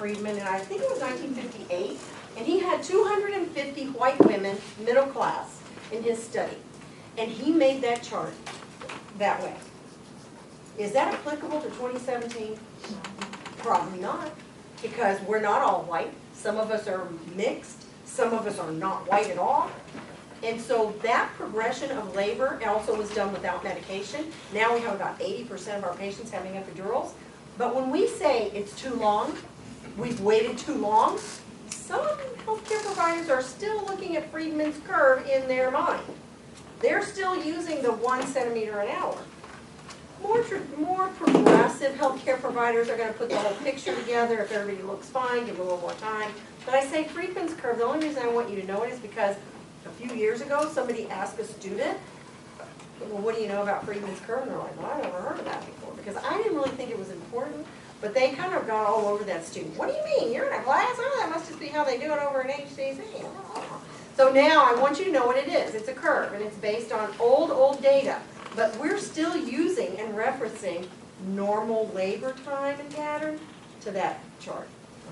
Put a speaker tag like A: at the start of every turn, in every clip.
A: Friedman, and I think it was 1958, and he had 250 white women, middle class, in his study. And he made that chart that way. Is that applicable to 2017? Probably not, because we're not all white. Some of us are mixed, some of us are not white at all. And so that progression of labor also was done without medication. Now we have about 80% of our patients having epidurals. But when we say it's too long, we've waited too long, some healthcare providers are still looking at Friedman's curve in their mind. They're still using the 1 centimeter an hour. More progressive healthcare providers are going to put the whole picture together. If everybody looks fine, give them a little more time. But I say Friedman's curve, the only reason I want you to know it is because a few years ago somebody asked a student, well, what do you know about Friedman's curve? And they're like, well, I've never heard of that before, because I didn't really think it was important. But they kind of got all over that student. What do you mean? You're in a class? Oh, that must just be how they do it over in HCC. So now I want you to know what it is. It's a curve, and it's based on old data. But we're still using and referencing normal labor time and pattern to that chart,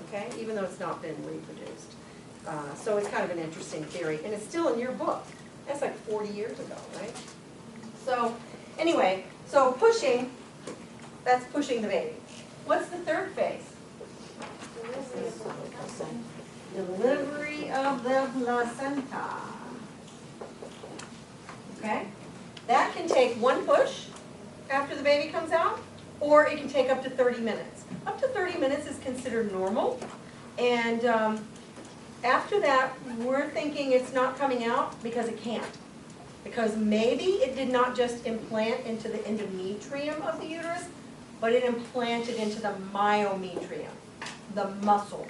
A: okay? Even though it's not been reproduced. So it's kind of an interesting theory, and it's still in your book. That's like 40 years ago, right? So anyway, so pushing, that's pushing the baby. What's the third phase? Delivery of the placenta. Okay? That can take one push after the baby comes out, or it can take up to 30 minutes. Up to 30 minutes is considered normal, and after that, we're thinking it's not coming out because it can't. Because maybe it did not just implant into the endometrium of the uterus, but it implanted into the myometrium, the muscle.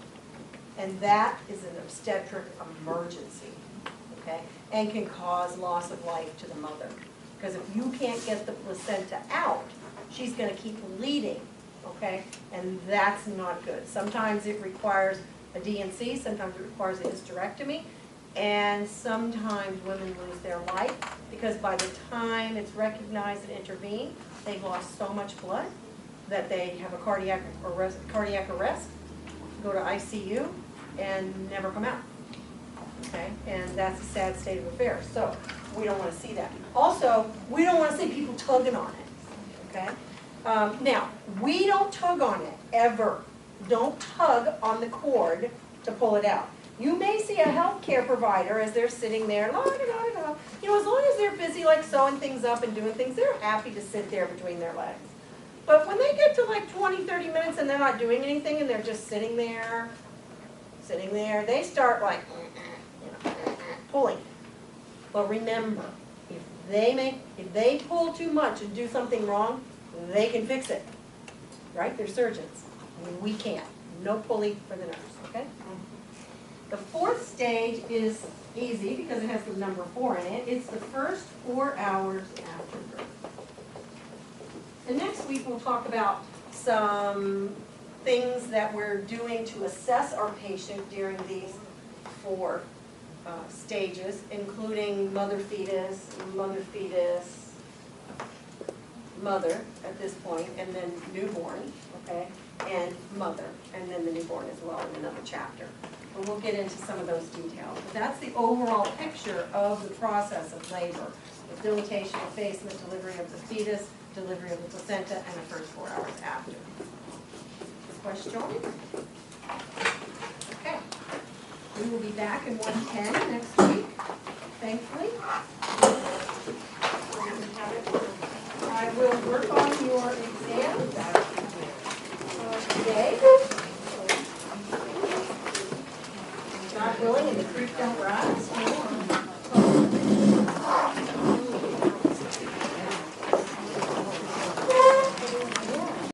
A: And that is an obstetric emergency, okay? And can cause loss of life to the mother. Because if you can't get the placenta out, she's going to keep bleeding, okay? And that's not good. Sometimes it requires a D&C, sometimes it requires a hysterectomy, and sometimes women lose their life because by the time it's recognized and intervened, they've lost so much blood that they have a cardiac arrest, go to ICU, and never come out. Okay, and that's a sad state of affairs. So we don't want to see that. Also, we don't want to see people tugging on it. Okay. Now, we don't tug on it ever. Don't tug on the cord to pull it out. You may see a healthcare provider as they're sitting there, you know, as long as they're busy like sewing things up and doing things, they're happy to sit there between their legs. But when they get to like 20, 30 minutes and they're not doing anything and they're just sitting there, they start like, you know, pulling. But remember, if they pull too much and do something wrong, they can fix it. Right? They're surgeons. We can't. No pulley for the nurse, okay? The fourth stage is easy because it has the number 4 in it. It's the first 4 hours after birth. And next week we'll talk about some things that we're doing to assess our patient during these 4 stages, including mother-fetus, mother at this point, and then newborn, okay, and mother, and then the newborn as well in another chapter. And we'll get into some of those details. But that's the overall picture of the process of labor, the dilatation, effacement, delivery of the fetus, delivery of the placenta, and the first 4 hours after. Question? Okay. We will be back in 110 next week, thankfully. I will work on your exam today. God willing, and the creek don't rise.